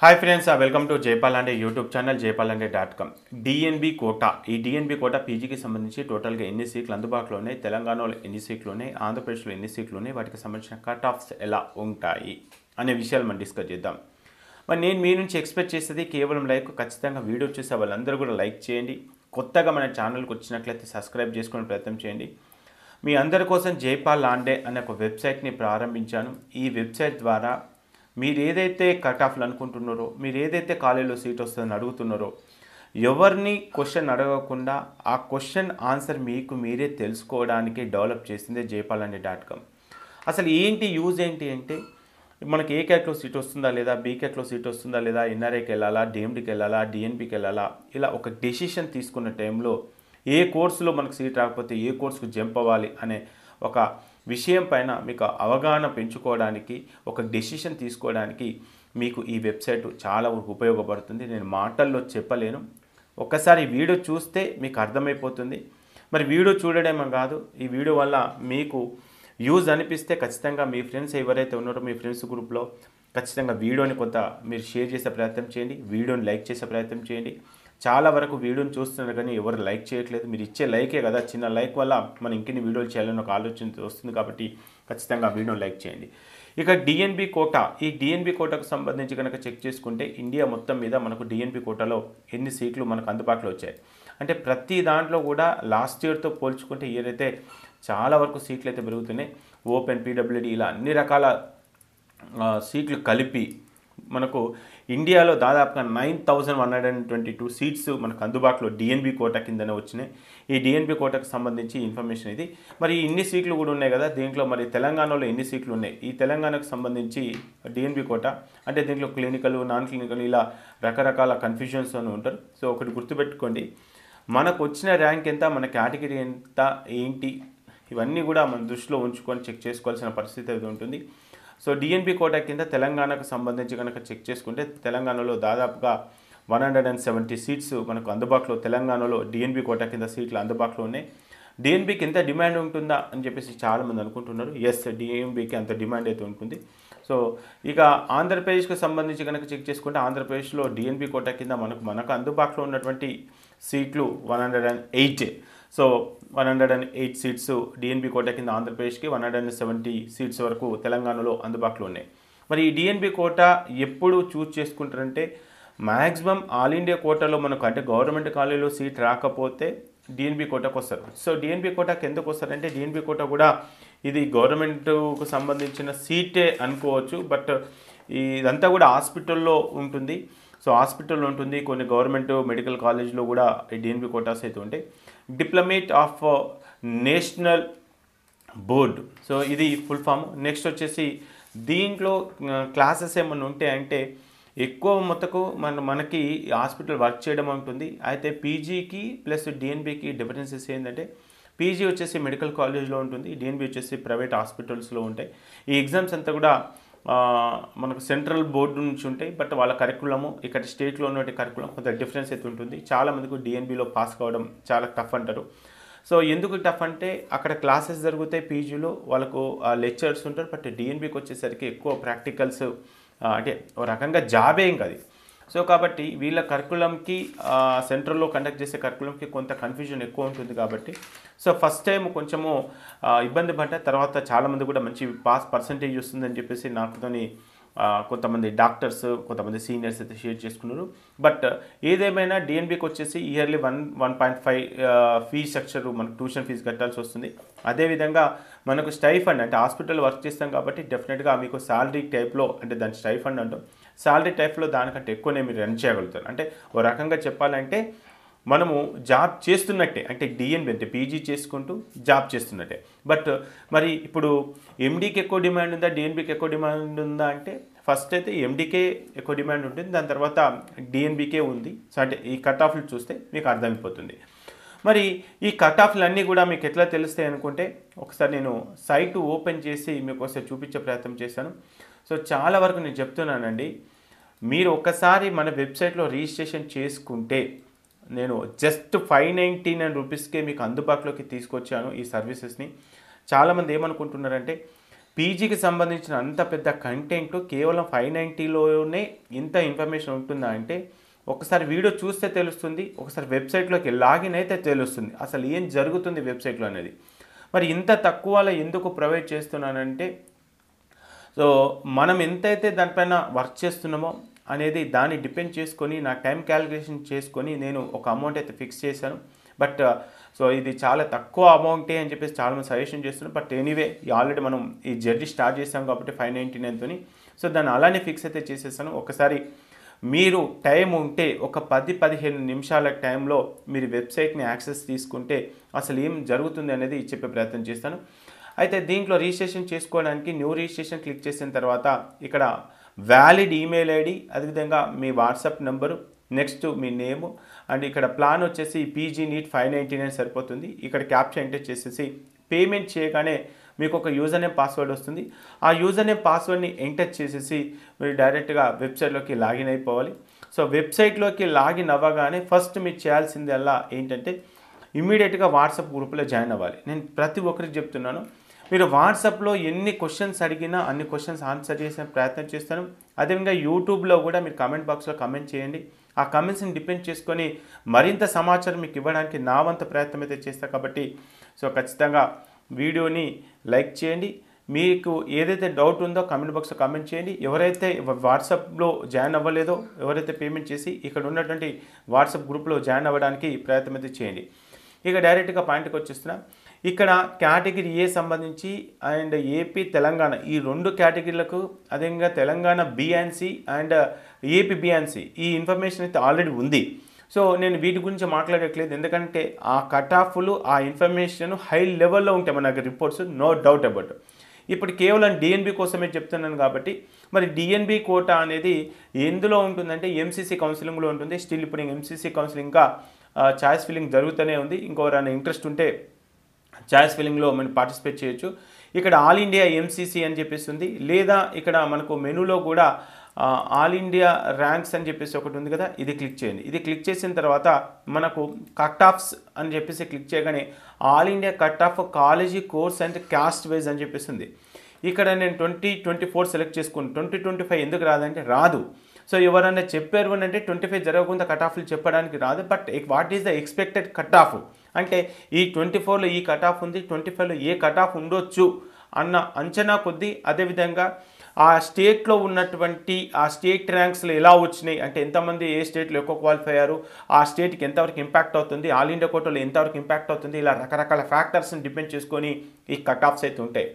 Hi friends, welcome to Jaipal YouTube channel jaypalanడే.com. DNB quota, ఈ DNB quota పీజీకి సంబంధించి టోటల్గా ఎన్ని సీట్లు అందుబాటులో ఉన్నాయి, తెలంగాణలో ఎన్ని సీట్లు ఉన్నాయి, ఆంధ్రప్రదేశ్లో ఎన్ని సీట్లు ఉన్నాయి, వాటికి సంబంధించిన కట్ ఆఫ్స్ ఎలా ఉంటాయి అనే విషయాలు మనం డిస్కస్ చేద్దాం. మరి నేను మీ నుంచి ఎక్స్పెక్ట్ చేసేది కేవలం లైక్. ఖచ్చితంగా వీడియో చూసే వాళ్ళందరూ కూడా లైక్ చేయండి. కొత్తగా మన ఛానల్కి వచ్చినట్లయితే సబ్స్క్రైబ్ చేసుకునే ప్రయత్నం చేయండి. మీ అందరి కోసం జైపాలాండే అనే ఒక వెబ్సైట్ని ప్రారంభించాను. ఈ వెబ్సైట్ ద్వారా మీరు ఏదైతే కట్ ఆఫ్లు అనుకుంటున్నారో, మీరు ఏదైతే కాలేజీలో సీట్ వస్తుందని అడుగుతున్నారో, ఎవరిని క్వశ్చన్ అడగకుండా ఆ క్వశ్చన్ ఆన్సర్ మీకు మీరే తెలుసుకోవడానికి డెవలప్ చేసిందే jaypalanడే.com. అసలు ఏంటి యూజ్ ఏంటి అంటే, మనకి ఏ క్యాట్లో సీట్ వస్తుందా లేదా, బీ క్యాట్లో సీట్ వస్తుందా లేదా, ఎన్ఆర్ఐకి వెళ్ళాలా, డిఎండికి వెళ్ళాలా, డిఎన్బికి వెళ్ళాలా, ఇలా ఒక డెసిషన్ తీసుకున్న టైంలో ఏ కోర్సులో మనకు సీట్ రాకపోతే ఏ కోర్సుకు జంప్ అవ్వాలి అనే ఒక విషయం పైన మీకు అవగాహన పెంచుకోవడానికి, ఒక డెసిషన్ తీసుకోవడానికి మీకు ఈ వెబ్సైట్ చాలా ఉపయోగపడుతుంది. నేను మాటల్లో చెప్పలేను. ఒక్కసారి వీడియో చూస్తే మీకు అర్థమైపోతుంది. మరి వీడియో చూడడమే కాదు, ఈ వీడియో వల్ల మీకు యూజ్ అనిపిస్తే ఖచ్చితంగా మీ ఫ్రెండ్స్ ఎవరైతే ఉన్నారో మీ ఫ్రెండ్స్ గ్రూప్లో ఖచ్చితంగా వీడియోని కొంత మీరు షేర్ చేసే ప్రయత్నం చేయండి, వీడియోని లైక్ చేసే ప్రయత్నం చేయండి. చాలా వరకు వీడియోని చూస్తున్నారు కానీ ఎవరు లైక్ చేయట్లేదు. మీరు ఇచ్చే లైకే కదా, చిన్న లైక్ వల్ల మనం ఇంకెన్ని వీడియోలు చేయాలని ఒక ఆలోచన వస్తుంది. కాబట్టి ఖచ్చితంగా వీడియోని లైక్ చేయండి. ఇక డిఎన్బి కోటా, ఈ డిఎన్బి కోటాకు సంబంధించి కనుక చెక్ చేసుకుంటే ఇండియా మొత్తం మీద మనకు డిఎన్బి కోటాలో ఎన్ని సీట్లు మనకు అందుబాటులో వచ్చాయి అంటే ప్రతి దాంట్లో కూడా లాస్ట్ ఇయర్తో పోల్చుకుంటే ఇయర్ అయితే చాలా వరకు సీట్లు అయితే పెరుగుతున్నాయి. ఓపెన్, పీడబ్ల్యూడి ఇలా అన్ని రకాల సీట్లు కలిపి మనకు ఇండియాలో దాదాపుగా 9122 సీట్స్ మనకు అందుబాటులో డిఎన్బి కోటా కిందనే వచ్చినాయి. ఈ డిఎన్బి కోటాకు సంబంధించి ఇన్ఫర్మేషన్ ఇది. మరి ఇన్ని సీట్లు కూడా ఉన్నాయి కదా, దీంట్లో మరి తెలంగాణలో ఎన్ని సీట్లు ఉన్నాయి, ఈ తెలంగాణకు సంబంధించి డిఎన్బి కోటా అంటే దీంట్లో క్లినికల్, నాన్ క్లినికల్ ఇలా రకరకాల కన్ఫ్యూజన్స్ అని ఉంటారు. సో ఒకటి గుర్తుపెట్టుకోండి, మనకు వచ్చిన ర్యాంక్ ఎంత, మన కేటగిరీ ఎంత, ఏంటి, ఇవన్నీ కూడా మన దృష్టిలో ఉంచుకొని చెక్ చేసుకోవాల్సిన పరిస్థితి అయితే ఉంటుంది. సో డిఎన్బి కోటా కింద తెలంగాణకు సంబంధించి కనుక చెక్ చేసుకుంటే తెలంగాణలో దాదాపుగా 170 సీట్స్ మనకు అందుబాటులో, తెలంగాణలో డిఎన్బి కోటా కింద సీట్లు అందుబాటులో ఉన్నాయి. డిఎన్బికి ఎంత డిమాండ్ ఉంటుందా అని చెప్పేసి చాలామంది అనుకుంటున్నారు. ఎస్, డిఎన్బికి అంత డిమాండ్ అయితే ఉంటుంది. సో ఇక ఆంధ్రప్రదేశ్కి సంబంధించి కనుక చెక్ చేసుకుంటే ఆంధ్రప్రదేశ్లో డిఎన్బి కోటా కింద మనకు అందుబాటులో ఉన్నటువంటి సీట్లు 108. సో 108 సీట్స్ డిఎన్బి కోటా కింద ఆంధ్రప్రదేశ్కి, 170 సీట్స్ వరకు తెలంగాణలో అందుబాటులో ఉన్నాయి. మరి ఈ డిఎన్బి కోటా ఎప్పుడు చూస్ చేసుకుంటారంటే మ్యాక్సిమం ఆల్ ఇండియా కోటాలో మనకు అంటే గవర్నమెంట్ కాలేజీలో సీట్ రాకపోతే డిఎన్బి కోటాకు వస్తారు. సో డిఎన్బి కోటాకి ఎందుకు వస్తారంటే డిఎన్బి కోటా కూడా ఇది గవర్నమెంట్కు సంబంధించిన సీటే అనుకోవచ్చు. బట్ ఇదంతా కూడా హాస్పిటల్లో ఉంటుంది. సో హాస్పిటల్లో ఉంటుంది, కొన్ని గవర్నమెంట్ మెడికల్ కాలేజ్లో కూడా ఈ డిఎన్బి కోటాస్ అయితే ఉంటాయి. Diplomat of national board, so ఇది ఫుల్ ఫామ్. నెక్స్ట్ వచ్చేసి దీంట్లో క్లాసెస్ ఏమన్నా ఉంటే అంటే ఎక్కువ మొత్తకు మనకి హాస్పిటల్ వర్క్ చేయడం ఉంటుంది. అయితే పీజీకి ప్లస్ డిఎన్బికి డిఫరెన్సెస్ ఏంటంటే పీజీ వచ్చేసి మెడికల్ కాలేజ్లో ఉంటుంది, డిఎన్బి వచ్చేసి ప్రైవేట్ హాస్పిటల్స్లో ఉంటాయి. ఈ ఎగ్జామ్స్ అంతా కూడా మనకు సెంట్రల్ బోర్డు నుంచి ఉంటాయి. బట్ వాళ్ళ కరికులము ఇక్కడ స్టేట్లో ఉన్న కరికులం కొంత డిఫరెన్స్ అయితే ఉంటుంది. చాలామందికి డిఎన్బిలో పాస్ కావడం చాలా టఫ్ అంటారు. సో ఎందుకు టఫ్ అంటే అక్కడ క్లాసెస్ జరుగుతాయి, పీజీలో వాళ్ళకు లెక్చర్స్ ఉంటారు. బట్ డిఎన్బికి వచ్చేసరికి ఎక్కువ ప్రాక్టికల్స్, అంటే ఒక రకంగా జాబే ఇంకా అది. సో కాబట్టి వీళ్ళ కరికులంకి సెంట్రల్లో కండక్ట్ చేసే కరికులంకి కొంత కన్ఫ్యూజన్ ఎక్కువ ఉంటుంది. కాబట్టి సో ఫస్ట్ టైం కొంచెము ఇబ్బంది పడ్డ తర్వాత చాలామంది కూడా మంచి పాస్ పర్సంటేజ్ వస్తుందని చెప్పేసి నాకుతోని కొంతమంది డాక్టర్స్, కొంతమంది సీనియర్స్ అయితే షేర్ చేసుకున్నారు. బట్ ఏదేమైనా డిఎన్బికి వచ్చేసి ఇయర్లీ 1.5 ఫీ స్ట్రక్చర్ మనకు ట్యూషన్ ఫీజు కట్టాల్సి వస్తుంది. అదేవిధంగా మనకు స్టైఫండ్ అంటే హాస్పిటల్ వర్క్ చేస్తాం కాబట్టి డెఫినెట్గా మీకు శాలరీ టైప్లో, అంటే దాని స్టైఫండ్ అంటాం, శాలరీ టైప్లో దానికంటే ఎక్కువనే మీరు రన్ చేయగలుగుతారు. అంటే ఓ రకంగా చెప్పాలంటే మనము జాబ్ చేస్తున్నట్టే, అంటే డిఎన్బి అంటే పీజీ చేసుకుంటూ జాబ్ చేస్తున్నట్టే. బట్ మరి ఇప్పుడు ఎండీకి ఎక్కువ డిమాండ్ ఉందా, డిఎన్బికి ఎక్కువ డిమాండ్ ఉందా అంటే ఫస్ట్ అయితే ఎండీకే ఎక్కువ డిమాండ్ ఉంటుంది, దాని తర్వాత డిఎన్బికే ఉంది. సో అంటే ఈ కట్ ఆఫ్లు చూస్తే మీకు అర్థమైపోతుంది. మరి ఈ కట్ ఆఫ్లు అన్నీ కూడా మీకు ఎట్లా తెలుస్తాయి అనుకుంటే ఒకసారి నేను సైట్ ఓపెన్ చేసి మీకు ఒకసారి చూపించే ప్రయత్నం చేశాను. సో చాలా వరకు నేను చెప్తున్నానండి, మీరు ఒక్కసారి మన వెబ్సైట్లో రిజిస్ట్రేషన్ చేసుకుంటే నేను జస్ట్ 599 రూపీస్కే మీకు అందుబాటులోకి తీసుకొచ్చాను ఈ సర్వీసెస్ని. చాలామంది ఏమనుకుంటున్నారంటే పీజీకి సంబంధించిన అంత పెద్ద కంటెంట్ కేవలం 590లోనే ఇంత ఇన్ఫర్మేషన్ ఉంటుందా అంటే ఒకసారి వీడియో చూస్తే తెలుస్తుంది, ఒకసారి వెబ్సైట్లోకి లాగిన్ అయితే తెలుస్తుంది అసలు ఏం జరుగుతుంది వెబ్సైట్లో అనేది. మరి ఇంత తక్కువలో ఎందుకు ప్రొవైడ్ చేస్తున్నానంటే సో మనం ఎంతైతే దానిపైన వర్క్ చేస్తున్నామో అనేది దాన్ని డిపెండ్ చేసుకొని నా టైం క్యాలిక్యులేషన్ చేసుకొని నేను ఒక అమౌంట్ అయితే ఫిక్స్ చేశాను. బట్ సో ఇది చాలా తక్కువ అమౌంటే అని చెప్పేసి చాలామంది సజెషన్ చేస్తున్నారు. బట్ ఎనీవే ఆల్రెడీ మనం ఈ జర్నీ స్టార్ట్ చేసాం కాబట్టి 599తోని సో దాన్ని అలానే ఫిక్స్ అయితే చేసేసాను. ఒకసారి మీరు టైం ఉంటే ఒక 10-15 నిమిషాల టైంలో మీరు వెబ్సైట్ని యాక్సెస్ తీసుకుంటే అసలు ఏం జరుగుతుంది అనేది చెప్పే ప్రయత్నం చేస్తాను. అయితే దీంట్లో రిజిస్ట్రేషన్ చేసుకోవడానికి న్యూ రిజిస్ట్రేషన్ క్లిక్ చేసిన తర్వాత ఇక్కడ వ్యాలిడ్ ఈమెయిల్ ఐడి, అదేవిధంగా మీ వాట్సాప్ నెంబరు, నెక్స్ట్ మీ నేము అండ్ ఇక్కడ ప్లాన్ వచ్చేసి పీజీ నీట్ 599 సరిపోతుంది. ఇక్కడ క్యాప్చా ఎంటర్ చేసేసి పేమెంట్ చేయగానే మీకు ఒక యూజర్ నేమ్ పాస్వర్డ్ వస్తుంది. ఆ యూజర్ నేమ్ పాస్వర్డ్ని ఎంటర్ చేసేసి మీరు డైరెక్ట్గా వెబ్సైట్లోకి లాగిన్ అయిపోవాలి. సో వెబ్సైట్లోకి లాగిన్ అవ్వగానే ఫస్ట్ మీరు చేయాల్సిందల్లా ఏంటంటే ఇమ్మీడియట్గా వాట్సాప్ గ్రూప్లో జాయిన్ అవ్వాలి. నేను ప్రతి ఒక్కరికి చెప్తున్నాను, మీరు వాట్సాప్లో ఎన్ని క్వశ్చన్స్ అడిగినా అన్ని క్వశ్చన్స్ ఆన్సర్ చేసే ప్రయత్నం చేస్తాను. అదేవిధంగా యూట్యూబ్లో కూడా మీరు కామెంట్ బాక్స్లో కామెంట్ చేయండి. ఆ కామెంట్స్ని డిపెండ్ చేసుకొని మరింత సమాచారం మీకు ఇవ్వడానికి నా వంతు ప్రయత్నం అయితే చేస్తాను. కాబట్టి సో ఖచ్చితంగా వీడియోని లైక్ చేయండి. మీకు ఏదైతే డౌట్ ఉందో కామెంట్ బాక్స్లో కామెంట్ చేయండి. ఎవరైతే వాట్సాప్లో జాయిన్ అవ్వలేదో, ఎవరైతే పేమెంట్ చేసి ఇక్కడ ఉన్నటువంటి వాట్సాప్ గ్రూప్లో జాయిన్ అవ్వడానికి ప్రయత్నం అయితే చేయండి. ఇక డైరెక్ట్గా పాయింట్కి వచ్చేస్తున్నా. ఇక్కడ కేటగిరీ ఏ సంబంధించి అండ్ ఏపీ తెలంగాణ ఈ 2 కేటగిరీలకు, అదేవిధంగా Telangana BNC and AP BNC ఈ ఇన్ఫర్మేషన్ అయితే ఆల్రెడీ ఉంది. సో నేను వీటి గురించి మాట్లాడట్లేదు, ఎందుకంటే ఆ కట్ ఆఫ్లు ఆ ఇన్ఫర్మేషన్ హై లెవెల్లో ఉంటాయి మనకు రిపోర్ట్స్, నో డౌట్ అబౌట్. ఇప్పుడు కేవలం డిఎన్బి కోసమే చెప్తున్నాను కాబట్టి మరి డిఎన్బి కోటా అనేది ఎందులో ఉంటుందంటే ఎంసీసీ కౌన్సిలింగ్లో ఉంటుంది. స్టిల్ ఇప్పుడు ఎంసీసీ కౌన్సిలింగ్ ఇంకా చాయిస్ ఫిల్లింగ్ జరుగుతూనే ఉంది. ఇంకోరైనా ఇంట్రెస్ట్ ఉంటే చాయిస్ ఫిల్లింగ్లో మనం పార్టిసిపేట్ చేయొచ్చు. ఇక్కడ ఆల్ ఇండియా ఎంసీసీ అని చెప్పేసి ఉంది, లేదా ఇక్కడ మనకు మెనూలో కూడా ఆల్ ఇండియా ర్యాంక్స్ అని చెప్పేసి ఒకటి ఉంది కదా, ఇది క్లిక్ చేయండి. ఇది క్లిక్ చేసిన తర్వాత మనకు కట్ ఆఫ్స్ అని చెప్పేసి క్లిక్ చేయగానే all India cut off college course and caste wise అని చెప్పేసి ఉంది. ఇక్కడ నేను 2024 సెలెక్ట్ చేసుకుని 2025 ఎందుకు రాదంటే రాదు. సో ఎవరైనా చెప్పారు అని అంటే 25 జరగకుండా కట్ ఆఫ్లు చెప్పడానికి రాదు. But what is the expected cut off అంటే ఈ 24లో ఈ కట్ ఆఫ్ ఉంది, 25లో ఏ కట్ ఆఫ్ ఉండొచ్చు అన్న అంచనా కొద్దీ, అదేవిధంగా ఆ స్టేట్లో ఉన్నటువంటి ఆ స్టేట్ ర్యాంక్స్లో ఎలా వచ్చినాయి అంటే ఎంతమంది ఏ స్టేట్లో ఎక్కువ క్వాలిఫై అయ్యారు, ఆ స్టేట్కి ఎంతవరకు ఇంపాక్ట్ అవుతుంది, ఆల్ ఇండియా కోటాలో ఎంతవరకు ఇంపాక్ట్ అవుతుంది, ఇలా రకరకాల ఫ్యాక్టర్స్ని డిపెండ్ చేసుకొని ఈ కట్ ఆఫ్స్ అయితే ఉంటాయి.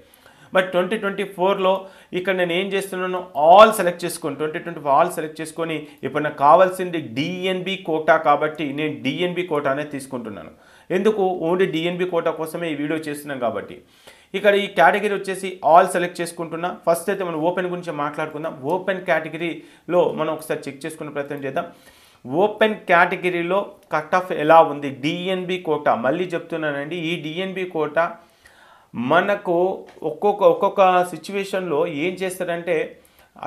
బట్ 2024లో ఇక్కడ నేను ఏం చేస్తున్నాను, ఆల్ సెలెక్ట్ చేసుకొని 2024 ఆల్ సెలెక్ట్ చేసుకొని ఇప్పుడు నాకు కావాల్సింది డిఎన్బి కోటా కాబట్టి నేను డిఎన్బి కోటానే తీసుకుంటున్నాను. ఎందుకు, ఓన్లీ డిఎన్బి కోటా కోసమే ఈ వీడియో చేస్తున్నాం కాబట్టి. ఇక్కడ ఈ కేటగిరీ వచ్చేసి ఆల్ సెలెక్ట్ చేసుకుంటున్నా. ఫస్ట్ అయితే మనం ఓపెన్ గురించి మాట్లాడుకుందాం. ఓపెన్ కేటగిరీలో మనం ఒకసారి చెక్ చేసుకునే ప్రయత్నం చేద్దాం. ఓపెన్ కేటగిరీలో కట్ ఆఫ్ ఎలా ఉంది, డిఎన్బి కోటా. మళ్ళీ చెప్తున్నానండి, ఈ డిఎన్బి కోటా మనకు ఒక్కొక్క సిచ్యువేషన్లో ఏం చేస్తారంటే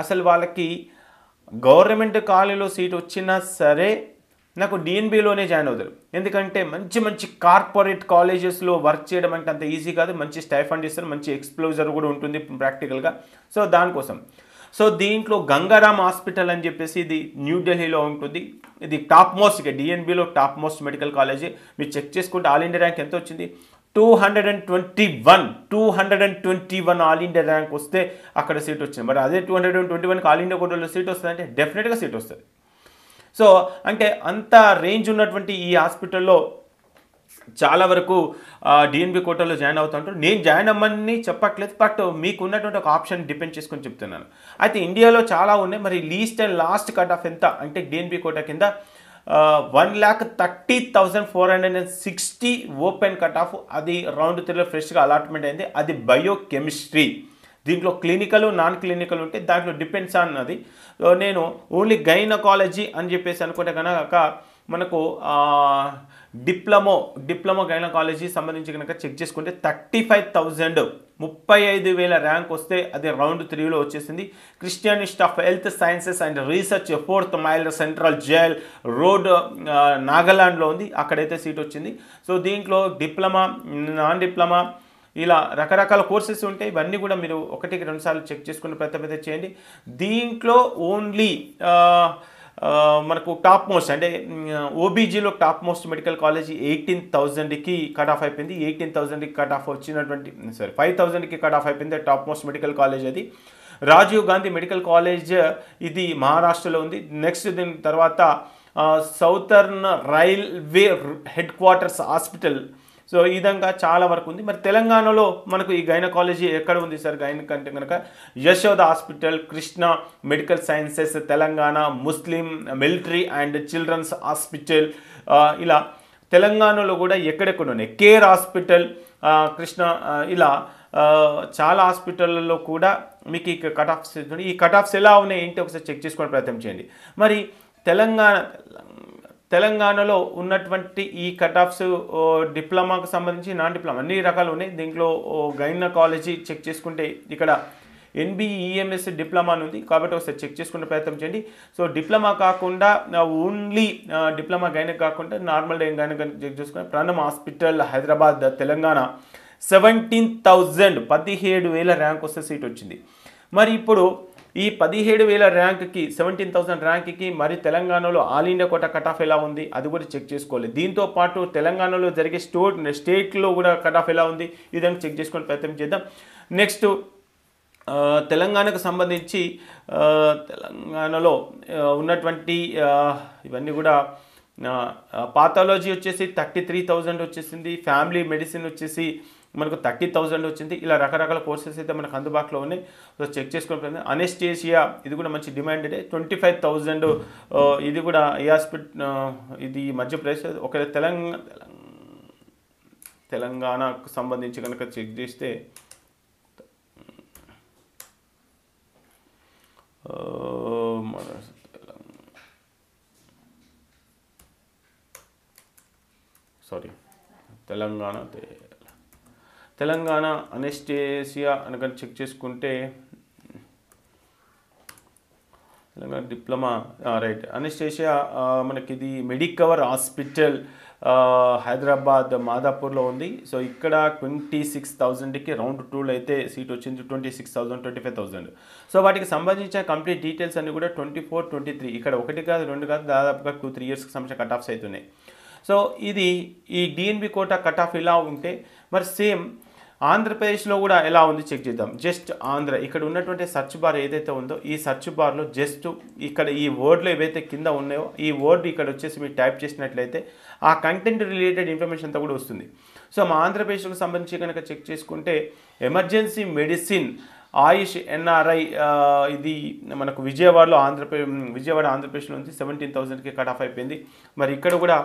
అసలు వాళ్ళకి గవర్నమెంట్ కాలేజీలో సీట్ వచ్చినా సరే నాకు డిఎన్బిలోనే జాయిన్ అవుతారు. ఎందుకంటే మంచి మంచి కార్పొరేట్ కాలేజెస్లో వర్క్ చేయడం అంటే అంత ఈజీ కాదు. మంచి స్టైఫండ్ ఇస్తారు, మంచి ఎక్స్ప్లోజర్ కూడా ఉంటుంది ప్రాక్టికల్గా. సో దానికోసం సో దీంట్లో గంగారామ్ హాస్పిటల్ అని చెప్పేసి ఇది న్యూఢిల్లీలో ఉంటుంది. ఇది టాప్ మోస్ట్, ఇక డిఎన్బిలో టాప్ మోస్ట్ మెడికల్ కాలేజీ. మీరు చెక్ చేసుకుంటే ఆల్ ఇండియా ర్యాంక్ ఎంత వచ్చింది, 221 ఆల్ ఇండియా ర్యాంక్ వస్తే అక్కడ సీట్ వచ్చింది. మరి అదే 221కి ఆల్ ఇండియా కోటాలో సీట్ వస్తుంది అంటే డెఫినెట్గా సీట్ వస్తుంది. సో అంటే అంత రేంజ్ ఉన్నటువంటి ఈ హాస్పిటల్లో చాలా వరకు డిఎన్బి కోటాలో జాయిన్ అవుతూ ఉంటారు. నేను జాయిన్ అవ్వమని చెప్పట్లేదు, బట్ మీకు ఉన్నటువంటి ఒక ఆప్షన్ డిపెండ్ చేసుకొని చెప్తున్నాను. అయితే ఇండియాలో చాలా ఉన్నాయి. మరి least and last cut off ఎంత అంటే డిఎన్బి కోటా కింద 1,30,460 ఓపెన్ కట్ ఆఫ్. అది రౌండ్ 3లో ఫ్రెష్గా అలాట్మెంట్ అయింది. అది బయోకెమిస్ట్రీ. దీంట్లో క్లినికల్ నాన్ క్లినికల్ ఉంటే దాంట్లో డిపెండ్స్ ఆన్ అది. నేను ఓన్లీ గైనకాలజీ అని చెప్పేసి అనుకుంటే కనుక మనకు డిప్లొమో గైనకాలజీ సంబంధించి కనుక చెక్ చేసుకుంటే 35,000 ర్యాంక్ వస్తే అది రౌండ్ 3లో వచ్చేసింది. Christian Institute of Health Sciences and Research 4th mile central jail road నాగాలాండ్లో ఉంది, అక్కడైతే సీట్ వచ్చింది. సో దీంట్లో డిప్లొమా, నాన్ డిప్లొమా, ఇలా రకరకాల కోర్సెస్ ఉంటాయి. ఇవన్నీ కూడా మీరు ఒకటికి 2 సార్లు చెక్ చేసుకునే ప్రయత్నం అయితే చేయండి. దీంట్లో ఓన్లీ మనకు టాప్ మోస్ట్ అంటే ఓబీజీలో టాప్ మోస్ట్ మెడికల్ కాలేజ్ 18,000కి కట్ ఆఫ్ అయిపోయింది. 18,000కి కట్ ఆఫ్ వచ్చినటువంటి 5,000కి కట్ ఆఫ్ అయిపోయింది. టాప్ మోస్ట్ మెడికల్ కాలేజ్ అది రాజీవ్ గాంధీ మెడికల్ కాలేజ్, ఇది మహారాష్ట్రలో ఉంది. నెక్స్ట్ దీని తర్వాత southern railway head quarters hospital. So ఈ విధంగా చాలా వరకు ఉంది. మరి తెలంగాణలో మనకు ఈ గైనకాలజీ ఎక్కడ ఉంది సార్? గైనక్ అంటే కనుక Yashoda hospital, Krishna medical sciences Telangana, Muslim military and children's hospital, ఇలా తెలంగాణలో కూడా ఎక్కడెక్కడ ఉన్నాయి. కేర్ హాస్పిటల్, కృష్ణ, ఇలా చాలా హాస్పిటల్లో కూడా మీకు ఈ కట్ ఆఫ్స్. ఈ కట్ ఆఫ్స్ ఎలా ఉన్నాయి ఏంటి ఒకసారి చెక్ చేసుకునే ప్రయత్నం చేయండి. మరి తెలంగాణలో ఉన్నటువంటి ఈ కట్ ఆఫ్స్ డిప్లొమాకు సంబంధించి, నాన్ డిప్లొమా అన్ని రకాలు ఉన్నాయి. దీంట్లో గైనకాలజీ చెక్ చేసుకుంటే ఇక్కడ NBEMS డిప్లొమా ఉంది కాబట్టి ఒకసారి చెక్ చేసుకునే ప్రయత్నం చేయండి. సో డిప్లొమా కాకుండా ఓన్లీ డిప్లొమా గైనక్ కాకుండా నార్మల్ గైనక్ చెక్ చేసుకుని ప్రణమ్ హాస్పిటల్ హైదరాబాద్ తెలంగాణ 17,000 17,000 ర్యాంక్ వస్తే సీట్ వచ్చింది. మరి ఇప్పుడు ఈ 17,000 ర్యాంక్కి 17,000 ర్యాంక్కి మరి తెలంగాణలో all India quota cut off ఎలా ఉంది అది కూడా చెక్ చేసుకోవాలి. దీంతో పాటు తెలంగాణలో జరిగే స్టేట్లో కూడా కట్ ఆఫ్ ఎలా ఉంది ఇదని చెక్ చేసుకునే ప్రయత్నం చేద్దాం. నెక్స్ట్ తెలంగాణకు సంబంధించి తెలంగాణలో ఉన్నటువంటి ఇవన్నీ కూడా పాథాలజీ వచ్చేసి 33,000 వచ్చేసింది. ఫ్యామిలీ మెడిసిన్ వచ్చేసి మనకు 30,000 వచ్చింది. ఇలా రకరకాల కోర్సెస్ అయితే మనకు అందుబాటులో ఉన్నాయి. సో చెక్ చేసుకుని అనెస్టేషియా ఇది కూడా మంచి డిమాండ్ అయితే 25,000. ఇది కూడా ఏ హాస్పిటల్, ఇది మధ్యప్రదేశ్. ఒకవేళ తెలంగాణకు సంబంధించి కనుక చెక్ చేస్తే తెలంగాణ అనెస్టేషియా అనగా చెక్ చేసుకుంటే తెలంగాణ డిప్లొమా రైట్ అనెస్టేషియా మనకి ఇది మెడికవర్ హాస్పిటల్ హైదరాబాద్ మాదాపూర్లో ఉంది. సో ఇక్కడ 26,000కి రౌండ్ 2లో అయితే సీట్ వచ్చింది. 26,000 25,000. సో వాటికి సంబంధించిన కంప్లీట్ డీటెయిల్స్ అన్ని కూడా 24, 23 ఇక్కడ 1 కాదు 2 కాదు దాదాపుగా 2-3 ఇయర్స్కి సంబంధించిన కట్ ఆఫ్స్ అవుతున్నాయి. సో ఇది ఈ డిఎన్బి కోటా కట్ ఆఫ్ ఇలా ఉంటే మరి సేమ్ ఆంధ్రప్రదేశ్లో కూడా ఎలా ఉంది చెక్ చేద్దాం. జస్ట్ ఆంధ్ర ఇక్కడ ఉన్నటువంటి సెర్చ్ బార్ ఏదైతే ఉందో ఈ సెర్చ్ బార్లో జస్ట్ ఇక్కడ ఈ వర్డ్లో ఏవైతే కింద ఉన్నాయో ఈ వర్డ్ ఇక్కడ వచ్చేసి మీరు టైప్ చేసినట్లయితే ఆ కంటెంట్ రిలేటెడ్ ఇన్ఫర్మేషన్ అంతా కూడా వస్తుంది. సో మా ఆంధ్రప్రదేశ్కు సంబంధించి కనుక చెక్ చేసుకుంటే ఎమర్జెన్సీ మెడిసిన్ ఆయుష్ NRI ఇది మనకు విజయవాడ ఆంధ్రప్రదేశ్లో ఉంది. 17,000కి కట్ ఆఫ్ అయిపోయింది. మరి ఇక్కడ కూడా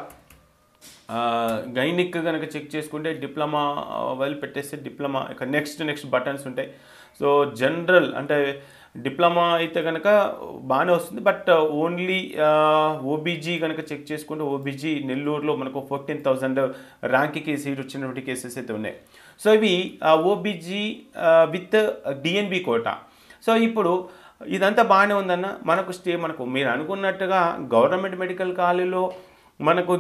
గైనిక్ కనుక చెక్ చేసుకుంటే డిప్లొమా వెల్ పెట్టేస్తే డిప్లొమా ఇక నెక్స్ట్ బటన్స్ ఉంటాయి. సో జనరల్ అంటే డిప్లొమా అయితే కనుక బాగానే వస్తుంది. బట్ ఓన్లీ ఓబీజీ కనుక చెక్ చేసుకుంటే ఓబీజీ నెల్లూరులో మనకు 14,000 ర్యాంక్కి సీట్ వచ్చినటువంటి కేసెస్ అయితే ఉన్నాయి. సో ఇవి OBG with DNB quota. So ఇప్పుడు ఇదంతా బాగానే ఉందన్న మనకు మీరు అనుకున్నట్టుగా గవర్నమెంట్ మెడికల్ కాలేజీలో మనకు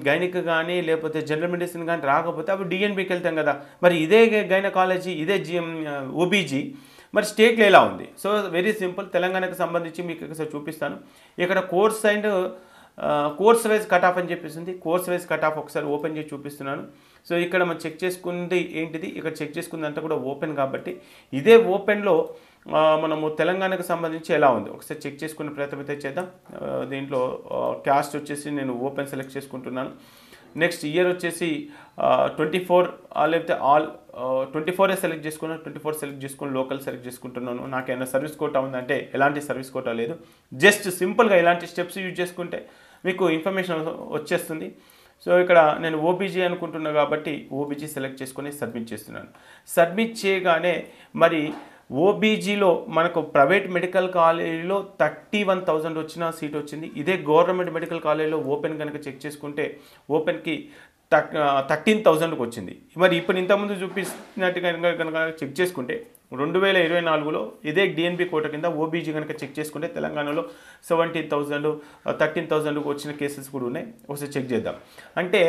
గైనిక్ కానీ లేకపోతే జనరల్ మెడిసిన్ కానీ రాకపోతే అప్పుడు డిఎన్బికి వెళ్తాం కదా. మరి ఇదే గైనకాలజీ ఇదే ఓబీజీ మరి స్టేట్లో ఎలా ఉంది? So very simple. తెలంగాణకు సంబంధించి మీకు ఒకసారి చూపిస్తాను. ఇక్కడ కోర్స్ వైజ్ కట్ ఆఫ్ అని చెప్పేసింది. కోర్స్ వైజ్ కట్ ఆఫ్ ఒకసారి ఓపెన్ చేసి చూపిస్తున్నాను. సో ఇక్కడ మనం చెక్ చేసుకుంది ఏంటిది, ఇక్కడ చెక్ చేసుకుందంతా కూడా ఓపెన్ కాబట్టి ఇదే ఓపెన్లో మనము తెలంగాణకు సంబంధించి ఎలా ఉంది ఒకసారి చెక్ చేసుకునే ప్రయత్నం అయితే చేద్దాం. దీంట్లో క్యాస్ట్ వచ్చేసి నేను ఓపెన్ సెలెక్ట్ చేసుకుంటున్నాను. నెక్స్ట్ ఇయర్ వచ్చేసి 24 లేకపోతే ఆల్ 24 సెలెక్ట్ చేసుకున్నాను. 24 సెలెక్ట్ చేసుకుని లోకల్ సెలెక్ట్ చేసుకుంటున్నాను. నాకేమైనా సర్వీస్ కోటా ఉందంటే ఎలాంటి సర్వీస్ కోటా లేదు. జస్ట్ సింపుల్గా ఇలాంటి స్టెప్స్ యూజ్ చేసుకుంటే మీకు ఇన్ఫర్మేషన్ వచ్చేస్తుంది. సో ఇక్కడ నేను ఓబీజీ అనుకుంటున్నా కాబట్టి ఓబీజీ సెలెక్ట్ చేసుకొని సబ్మిట్ చేస్తున్నాను. సబ్మిట్ చేయగానే మరి ఓబీజీలో మనకు ప్రైవేట్ మెడికల్ కాలేజీలో 31,000 వచ్చిన సీట్ వచ్చింది. ఇదే గవర్నమెంట్ మెడికల్ కాలేజీలో ఓపెన్ కనుక చెక్ చేసుకుంటే ఓపెన్కి 13,000కి వచ్చింది. మరి ఇప్పుడు ఇంతకుముందు చూపిస్తున్నట్టుగా కనుక చెక్ చేసుకుంటే 2024లో ఇదే డిఎన్బి కోట కింద ఓబీజీ కనుక చెక్ చేసుకుంటే తెలంగాణలో 17,000 13,000 వచ్చిన కేసెస్ కూడా ఉన్నాయి. ఒకసారి చెక్ చేద్దాం. అంటే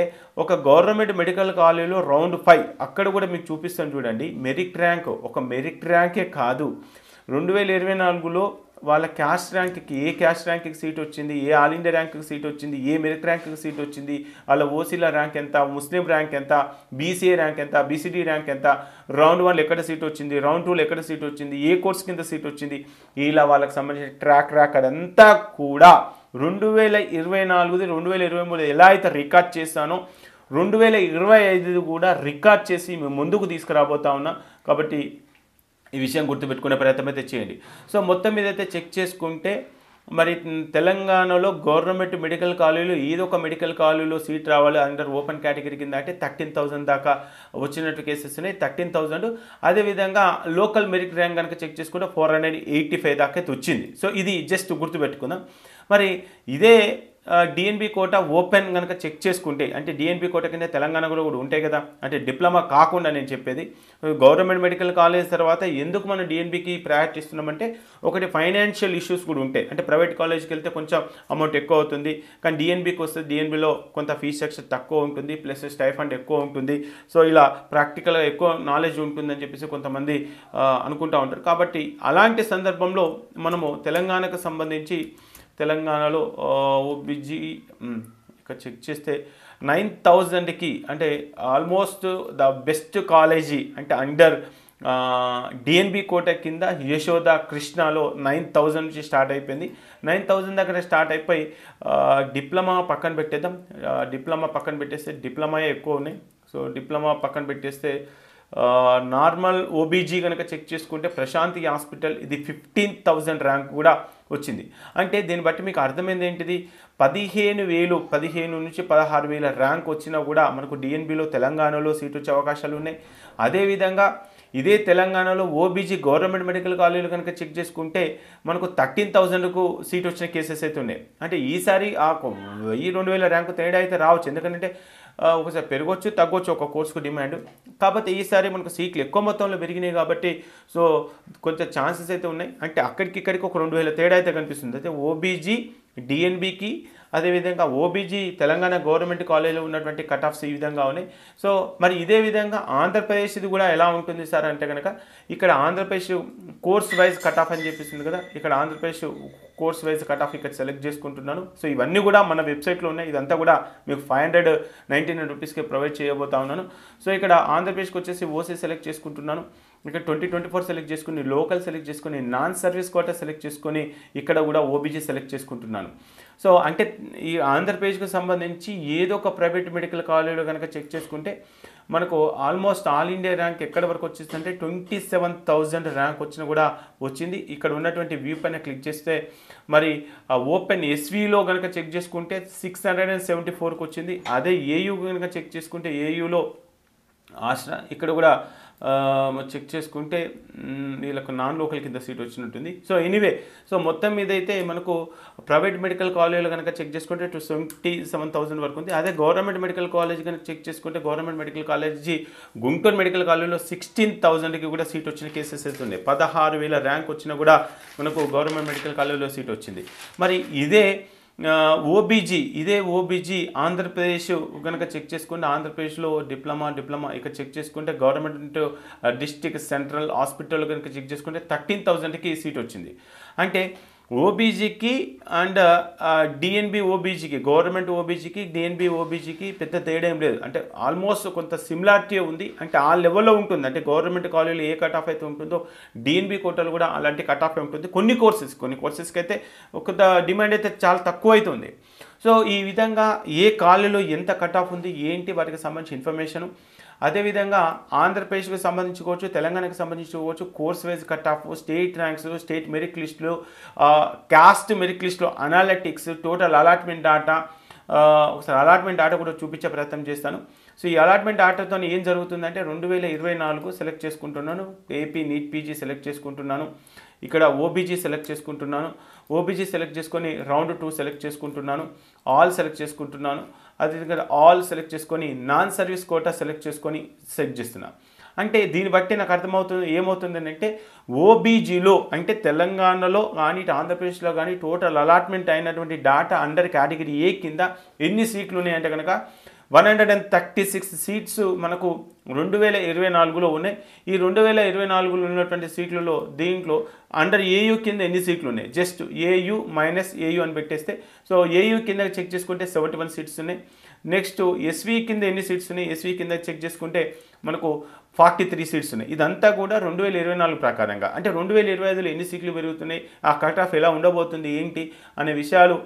ఒక గవర్నమెంట్ మెడికల్ కాలేజీలో రౌండ్ 5 అక్కడ కూడా మీకు చూపిస్తాను చూడండి. మెరిట్ ర్యాంక్ ఒక మెరిట్ ర్యాంకే కాదు, 2024లో వాళ్ళ క్యాస్ట్ ర్యాంక్కి ఏ క్యాస్ట్ ర్యాంక్కి సీట్ వచ్చింది, ఏ ఆల్ ఇండియా ర్యాంక్కి సీట్ వచ్చింది, ఏ మెరిట్ ర్యాంక్కి సీట్ వచ్చింది, వాళ్ళ ఓసీల ర్యాంక్ ఎంత, ముస్లిం ర్యాంక్ ఎంత, బీసీఏ ర్యాంక్ ఎంత, బీసీడీ ర్యాంక్ ఎంత, రౌండ్ 1 ఎక్కడ సీట్ వచ్చింది, రౌండ్ 2లో ఎక్కడ సీట్ వచ్చింది, ఏ కోర్స్ కింద సీట్ వచ్చింది, ఇలా వాళ్ళకి సంబంధించిన ట్రాక్ అదంతా కూడా 2024 2023 ఎలా అయితే రికార్డ్ చేస్తానో 2025 కూడా రికార్డ్ చేసి మేము ముందుకు తీసుకురాబోతా ఉన్నా. కాబట్టి ఈ విషయం గుర్తుపెట్టుకునే ప్రయత్నం అయితే చేయండి. సో మొత్తం మీద అయితే చెక్ చేసుకుంటే మరి తెలంగాణలో గవర్నమెంట్ మెడికల్ కాలేజీలో ఏదో ఒక మెడికల్ కాలేజీలో సీట్ రావాలి అండర్ ఓపెన్ కేటగిరీ కింద అంటే 13,000 దాకా వచ్చినట్టు కేసెస్ ఉన్నాయి. 13,000. అదేవిధంగా లోకల్ మెరిట్ ర్యాంక్ కనుక చెక్ చేసుకుంటే 485 దాకా అయితే వచ్చింది. సో ఇది జస్ట్ గుర్తుపెట్టుకుందాం. మరి ఇదే డిఎన్బి కోట ఓపెన్ కనుక చెక్ చేసుకుంటే అంటే డిఎన్బి కోట కింద తెలంగాణ కూడా ఉంటాయి కదా, అంటే డిప్లొమా కాకుండా నేను చెప్పేది గవర్నమెంట్ మెడికల్ కాలేజ్ తర్వాత ఎందుకు మనం డిఎన్బికి ప్రయారిటీ ఇస్తున్నామంటే ఒకటి ఫైనాన్షియల్ ఇష్యూస్ కూడా ఉంటాయి. అంటే ప్రైవేట్ కాలేజ్కి వెళ్తే కొంచెం అమౌంట్ ఎక్కువ అవుతుంది, కానీ డిఎన్బికి వస్తే డిఎన్బిలో కొంత ఫీజ్ స్ట్రక్చర్ తక్కువ ఉంటుంది, ప్లస్ స్టైఫండ్ ఎక్కువ ఉంటుంది. సో ఇలా ప్రాక్టికల్గా ఎక్కువ నాలెడ్జ్ ఉంటుందని చెప్పేసి కొంతమంది అనుకుంటూ ఉంటారు. కాబట్టి అలాంటి సందర్భంలో మనము తెలంగాణకు సంబంధించి తెలంగాణలో ఓబీజీ ఇక్కడ చెక్ చేస్తే 9,000కి అంటే ఆల్మోస్ట్ ద బెస్ట్ కాలేజీ అంటే అండర్ డిఎన్బి కోట కింద యశోద కృష్ణలో 9,000 నుంచి స్టార్ట్ అయిపోయింది. 9,000 దగ్గర స్టార్ట్ అయిపోయి డిప్లొమా పక్కన పెట్టేద్దాం. డిప్లొమా పక్కన పెట్టేస్తే డిప్లొమా ఎక్కువ ఉన్నాయి. సో డిప్లొమా పక్కన పెట్టేస్తే నార్మల్ ఓబీజీ కనుక చెక్ చేసుకుంటే ప్రశాంతి హాస్పిటల్ ఇది 15,000 ర్యాంక్ కూడా వచ్చింది. అంటే దీన్ని బట్టి మీకు అర్థమైంది ఏంటిది, 15,000 నుంచి 16,000 ర్యాంక్ వచ్చినా కూడా మనకు డిఎన్బిలో తెలంగాణలో సీట్ వచ్చే అవకాశాలు ఉన్నాయి. అదేవిధంగా ఇదే తెలంగాణలో ఓబీజీ గవర్నమెంట్ మెడికల్ కాలేజీలు కనుక చెక్ చేసుకుంటే మనకు 13,000కు సీట్ వచ్చిన కేసెస్ అయితే ఉన్నాయి. అంటే ఈసారి ఆ 1,000-2,000 ర్యాంకు తేడా అయితే రావచ్చు, ఎందుకంటే ఒకసారి పెరగవచ్చు తగ్గొచ్చు ఒక కోర్సుకు డిమాండ్. కాకపోతే ఈసారి మనకు సీట్లు ఎక్కువ మొత్తంలో పెరిగినాయి కాబట్టి సో కొంచెం ఛాన్సెస్ అయితే ఉన్నాయి. అంటే అక్కడికి ఇక్కడికి ఒక 2,000 తేడా అయితే కనిపిస్తుంది. అయితే ఓబీజీ డిఎన్బికి అదేవిధంగా ఓబీజీ తెలంగాణ గవర్నమెంట్ కాలేజీలో ఉన్నటువంటి కట్ ఆఫ్స్ ఈ విధంగా ఉన్నాయి. సో మరి ఇదే విధంగా ఆంధ్రప్రదేశ్ ఇది కూడా ఎలా ఉంటుంది సార్ అంటే కనుక ఇక్కడ Andhra Pradesh course wise cut of అని చెప్పిస్తుంది కదా, ఇక్కడ Andhra Pradesh course wise cut of ఇక్కడ సెలెక్ట్ చేసుకుంటున్నాను. సో ఇవన్నీ కూడా మన వెబ్సైట్లో ఉన్నాయి. ఇదంతా కూడా మీకు 599 రూపీస్కి ప్రొవైడ్ చేయబోతా ఉన్నాను. సో ఇక్కడ ఆంధ్రప్రదేశ్కి వచ్చేసి ఓసీ సెలెక్ట్ చేసుకుంటున్నాను, ఇక్కడ 2024 సెలెక్ట్ చేసుకుని, లోకల్ సెలెక్ట్ చేసుకుని, నాన్ సర్వీస్ కోటా సెలెక్ట్ చేసుకొని ఇక్కడ కూడా ఓబీజీ సెలెక్ట్ చేసుకుంటున్నాను. సో అంటే ఈ ఆంధ్రప్రదేశ్కి సంబంధించి ఏదో ఒక ప్రైవేట్ మెడికల్ కాలేజీలో కనుక చెక్ చేసుకుంటే మనకు ఆల్మోస్ట్ ఆల్ ఇండియా ర్యాంక్ ఎక్కడ వరకు వచ్చిందంటే 27,000 ర్యాంక్ వచ్చినా కూడా వచ్చింది. ఇక్కడ ఉన్నటువంటి వ్యూ పైన క్లిక్ చేస్తే మరి ఓపెన్ ఎస్వీలో కనుక చెక్ చేసుకుంటే 674కి వచ్చింది. అదే ఏయూ కనుక చెక్ చేసుకుంటే ఏయూలో ఆశ్ర ఇక్కడ కూడా చెక్ చేసుకుంటే వీళ్ళకు నాన్ లోకల్ కింద సీట్ వచ్చినట్టుంది. సో ఎనీవే సో మొత్తం మీద అయితే మనకు ప్రైవేట్ మెడికల్ కాలేజీలో కనుక చెక్ చేసుకుంటే 27,000 వరకు ఉంది. అదే గవర్నమెంట్ మెడికల్ కాలేజ్ కనుక చెక్ చేసుకుంటే government medical college Guntur medical కాలేజీలో 16,000కి కూడా సీట్ వచ్చిన కేసెస్ అయితే ఉన్నాయి. 16,000 ర్యాంక్ వచ్చినా కూడా మనకు గవర్నమెంట్ మెడికల్ కాలేజీలో సీట్ వచ్చింది. మరి ఇదే ఓబీజీ ఆంధ్రప్రదేశ్ కనుక చెక్ చేసుకుంటే ఆంధ్రప్రదేశ్లో డిప్లొమా ఇక్కడ చెక్ చేసుకుంటే గవర్నమెంట్ డిస్ట్రిక్ట్ సెంట్రల్ హాస్పిటల్ కనుక చెక్ చేసుకుంటే 13,000కి సీట్ వచ్చింది. అంటే ఓబీజీకి అండ్ డిఎన్బి ఓబీజీకి గవర్నమెంట్ ఓబీజీకి డిఎన్బి ఓబీజీకి పెద్ద తేడా ఏం లేదు. అంటే ఆల్మోస్ట్ కొంత సిమిలారిటీ ఉంది. అంటే ఆ లెవెల్లో ఉంటుంది. అంటే గవర్నమెంట్ కాలేజీలో ఏ కట్ ఆఫ్ అయితే ఉంటుందో డిఎన్బి కోటాలు కూడా అలాంటి కట్ ఆఫ్ ఉంటుంది. కొన్ని కోర్సెస్కి అయితే ఒక డిమాండ్ అయితే చాలా తక్కువ అవుతుంది. సో ఈ విధంగా ఏ కాలేజీలో ఎంత కట్ ఆఫ్ ఉంది ఏంటి వాటికి సంబంధించిన ఇన్ఫర్మేషను, అదేవిధంగా ఆంధ్రప్రదేశ్కి సంబంధించుకోవచ్చు, తెలంగాణకి సంబంధించుకోవచ్చు, course wise cut off, state ranks, state merit లిస్టులు, క్యాస్ట్ మెరిట్ లిస్టులో అనాలిటిక్స్, టోటల్ అలాట్మెంట్ డాటా, ఒకసారి అలాట్మెంట్ డాటా కూడా చూపించే ప్రయత్నం చేస్తాను. సో ఈ అలాట్మెంట్ డాటాతో ఏం జరుగుతుందంటే 2024 సెలెక్ట్ చేసుకుంటున్నాను, ఏపీ నీట్ పీజీ సెలెక్ట్ చేసుకుంటున్నాను, ఇక్కడ ఓబీజీ సెలెక్ట్ చేసుకుంటున్నాను, ఓబీజీ సెలెక్ట్ చేసుకొని రౌండ్ 2 సెలెక్ట్ చేసుకుంటున్నాను, ఆల్ సెలెక్ట్ చేసుకుంటున్నాను, అదేవిధంగా ఆల్ సెలెక్ట్ చేసుకొని నాన్ సర్వీస్ కోటా సెలెక్ట్ చేసుకొని సెట్ చేస్తున్నాను. అంటే దీన్ని బట్టి నాకు అర్థమవుతుంది ఏమవుతుందంటే ఓబీజీలో అంటే తెలంగాణలో కానీ ఆంధ్రప్రదేశ్లో కానీ టోటల్ అలాట్మెంట్ అయినటువంటి డాటా అండర్ కేటగిరీ ఏ కింద ఎన్ని సీట్లు ఉన్నాయంటే కనుక 136 సీట్స్ మనకు 2024లో ఉన్నాయి. ఈ 2024లో ఉన్నటువంటి సీట్లలో దీంట్లో అండర్ ఏయూ కింద ఎన్ని సీట్లు ఉన్నాయి, జస్ట్ ఏయూ మైనస్ ఏయూ అని పెట్టేస్తే సో ఏయూ కింద చెక్ చేసుకుంటే 71 సీట్స్ ఉన్నాయి. నెక్స్ట్ ఎస్వి కింద ఎన్ని సీట్స్ ఉన్నాయి, ఎస్వి కింద చెక్ చేసుకుంటే మనకు 43 సీట్స్ ఉన్నాయి. ఇదంతా కూడా 2024 ప్రకారంగా. అంటే 2025లో ఎన్ని సీట్లు పెరుగుతున్నాయి, ఆ కట్ ఆఫ్ ఎలా ఉండబోతుంది ఏంటి అనే విషయాలు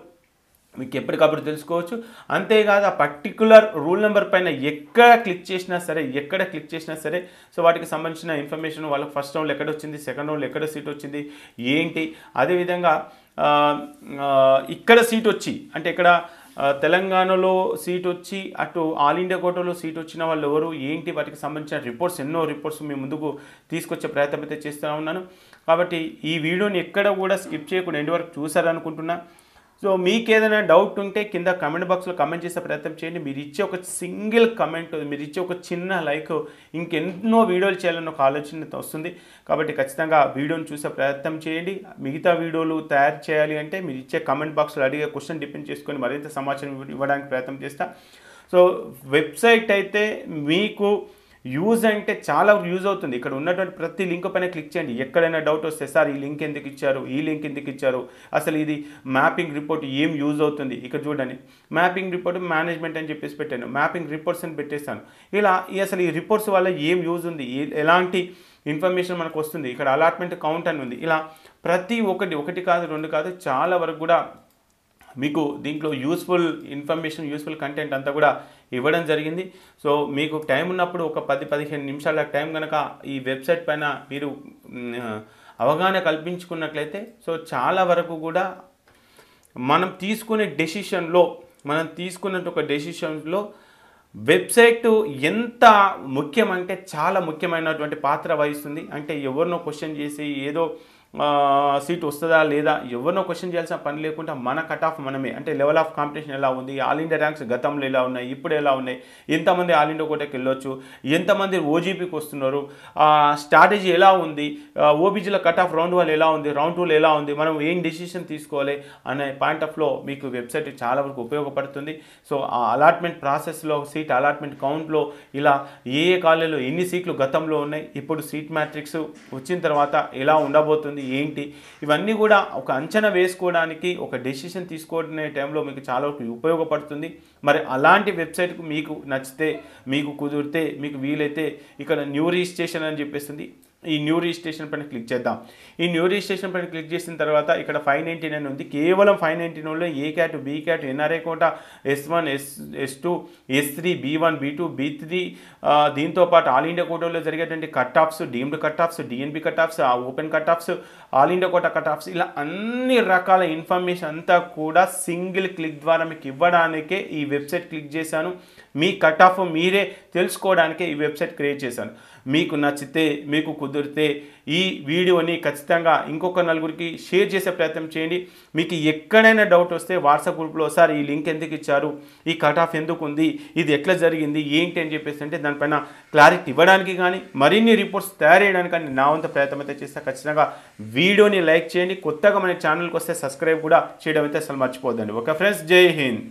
మీకు ఎప్పటికప్పుడు తెలుసుకోవచ్చు. అంతేకాదు ఆ పర్టికులర్ రూల్ నెంబర్ పైన ఎక్కడ క్లిక్ చేసినా సరే సో వాటికి సంబంధించిన ఇన్ఫర్మేషన్ వాళ్ళకి ఫస్ట్ రౌండ్లో ఎక్కడ వచ్చింది, సెకండ్ రౌండ్లో ఎక్కడ సీట్ వచ్చింది ఏంటి, అదేవిధంగా ఇక్కడ సీట్ వచ్చి అంటే ఇక్కడ తెలంగాణలో సీట్ వచ్చి అటు ఆల్ ఇండియా కోటాలో సీట్ వచ్చిన వాళ్ళు ఎవరు ఏంటి వాటికి సంబంధించిన రిపోర్ట్స్ ఎన్నో రిపోర్ట్స్ మీ ముందుకు తీసుకొచ్చే ప్రయత్నం అయితే చేస్తూ ఉన్నాను. కాబట్టి ఈ వీడియోని ఎక్కడ కూడా స్కిప్ చేయకుండా ఎండ్ వరకు చూసారనుకుంటున్నా. సో మీకు ఏదైనా డౌట్ ఉంటే కింద కమెంట్ బాక్స్లో కమెంట్ చేసే ప్రయత్నం చేయండి. మీరు ఇచ్చే ఒక సింగిల్ కమెంట్, మీరు ఇచ్చే ఒక చిన్న లైక్ ఇంకెన్నో వీడియోలు చేయాలని ఒక ఆలోచన వస్తుంది. కాబట్టి ఖచ్చితంగా వీడియోని చూసే ప్రయత్నం చేయండి. మిగతా వీడియోలు తయారు చేయాలి అంటే మీరు ఇచ్చే కమెంట్ బాక్స్లో అడిగే క్వశ్చన్ డిపెండ్ చేసుకొని మరింత సమాచారం ఇవ్వడానికి ప్రయత్నం చేస్తా. సో వెబ్సైట్ అయితే మీకు యూజ్ అంటే చాలా యూజ్ అవుతుంది. ఇక్కడ ఉన్నటువంటి ప్రతి లింక్ పైన క్లిక్ చేయండి. ఎక్కడైనా డౌట్ వస్తే సార్ ఈ లింక్ ఎందుకు ఇచ్చారు, ఈ లింక్ ఎందుకు ఇచ్చారు, అసలు ఇది మ్యాపింగ్ రిపోర్ట్ ఏం యూజ్ అవుతుంది, ఇక్కడ చూడండి మ్యాపింగ్ రిపోర్ట్ మేనేజ్మెంట్ అని చెప్పేసి పెట్టాను, మ్యాపింగ్ రిపోర్ట్స్ అని పెట్టేస్తాను. ఇలా అసలు ఈ రిపోర్ట్స్ వల్ల ఏం యూజ్ ఉంది, ఎలాంటి ఇన్ఫర్మేషన్ మనకు వస్తుంది, ఇక్కడ అలాట్మెంట్ కౌంట్ అని ఉంది. ఇలా ప్రతి ఒకటి కాదు రెండు కాదు చాలా వరకు కూడా మీకు దీంట్లో యూస్ఫుల్ ఇన్ఫర్మేషన్ యూస్ఫుల్ కంటెంట్ అంతా కూడా ఇవ్వడం జరిగింది. సో మీకు టైం ఉన్నప్పుడు ఒక 10-15 నిమిషాల టైం కనుక ఈ వెబ్సైట్ పైన మీరు అవగాహన కల్పించుకున్నట్లయితే సో చాలా వరకు కూడా మనం తీసుకునే డెసిషన్లో వెబ్సైట్ ఎంత ముఖ్యమంటే చాలా ముఖ్యమైనటువంటి పాత్ర వహిస్తుంది. అంటే ఎవరినో క్వశ్చన్ చేసి ఏదో సీట్ వస్తుందా లేదా ఎవరినో క్వశ్చన్ చేయాల్సిన పని లేకుండా మన కట్ ఆఫ్ మనమే, అంటే లెవెల్ ఆఫ్ కాంపిటీషన్ ఎలా ఉంది, ఆల్ ఇండియా ర్యాంక్స్ గతంలో ఎలా ఉన్నాయి, ఇప్పుడు ఎలా ఉన్నాయి, ఎంతమంది ఆల్ ఇండియా కోటాకి వెళ్ళొచ్చు, ఎంతమంది ఓజీపీకి వస్తున్నారు, స్ట్రాటజీ ఎలా ఉంది, ఓబీజీలో కట్ ఆఫ్ రౌండ్ 1 ఎలా ఉంది, రౌండ్ 2లో ఎలా ఉంది, మనం ఏం డెసిషన్ తీసుకోవాలి అనే పాయింట్ ఆఫ్లో మీకు వెబ్సైట్ చాలా వరకు ఉపయోగపడుతుంది. సో ఆ అలాట్మెంట్ ప్రాసెస్లో సీట్ అలాట్మెంట్ కౌంట్లో ఇలా ఏ కాలేజీలో ఎన్ని సీట్లు గతంలో ఉన్నాయి, ఇప్పుడు సీట్ మ్యాట్రిక్స్ వచ్చిన తర్వాత ఎలా ఉండబోతుంది ఏంటి, ఇవన్నీ కూడా ఒక అంచనా వేసుకోవడానికి ఒక డెసిషన్ తీసుకునే టైంలో మీకు చాలా ఉపయోగపడుతుంది. మరి అలాంటి వెబ్సైట్కు మీకు నచ్చితే, మీకు కుదిరితే, మీకు వీలైతే ఇక్కడ న్యూ రిజిస్ట్రేషన్ అని చెప్పేస్తుంది. ఈ న్యూ రిజిస్ట్రేషన్ పైన క్లిక్ చేద్దాం. ఈ న్యూ రిజిస్ట్రేషన్ పైన క్లిక్ చేసిన తర్వాత ఇక్కడ 599 ఉంది. కేవలం 599లో A cat, B cat, NRI quota, S1, S2, S3, B1, B2, B3 దీంతో పాటు ఆల్ ఇండియా కోటాలో జరిగేటువంటి cut offs, deemed cut offs, DNB cut offs, open cut offs, all India quota cut offs, ఇలా అన్ని రకాల ఇన్ఫర్మేషన్ అంతా కూడా single click ద్వారా మీకు ఇవ్వడానికే ఈ వెబ్సైట్ క్లిక్ చేశాను. మీ కట్ ఆఫ్ మీరే తెలుసుకోవడానికే ఈ వెబ్సైట్ క్రియేట్ చేశాను. మీకు నచ్చితే, మీకు కుదిరితే ఈ వీడియోని ఖచ్చితంగా ఇంకొక నలుగురికి షేర్ చేసే ప్రయత్నం చేయండి. మీకు ఎక్కడైనా డౌట్ వస్తే వాట్సాప్ గ్రూప్లో సార్ ఈ లింక్ ఎందుకు ఇచ్చారు, ఈ కట్ ఆఫ్ ఎందుకు ఉంది, ఇది ఎట్లా జరిగింది ఏంటి అని చెప్పేసి అంటే దానిపైన క్లారిటీ ఇవ్వడానికి కానీ మరిన్ని రిపోర్ట్స్ తయారు చేయడానికి కానీ నా వంతు ప్రయత్నం అయితే చేస్తే ఖచ్చితంగా వీడియోని లైక్ చేయండి. కొత్తగా మన ఛానల్కి వస్తే సబ్స్క్రైబ్ కూడా చేయడం అయితే అసలు మర్చిపోద్దండి. ఓకే ఫ్రెండ్స్, జై హింద్.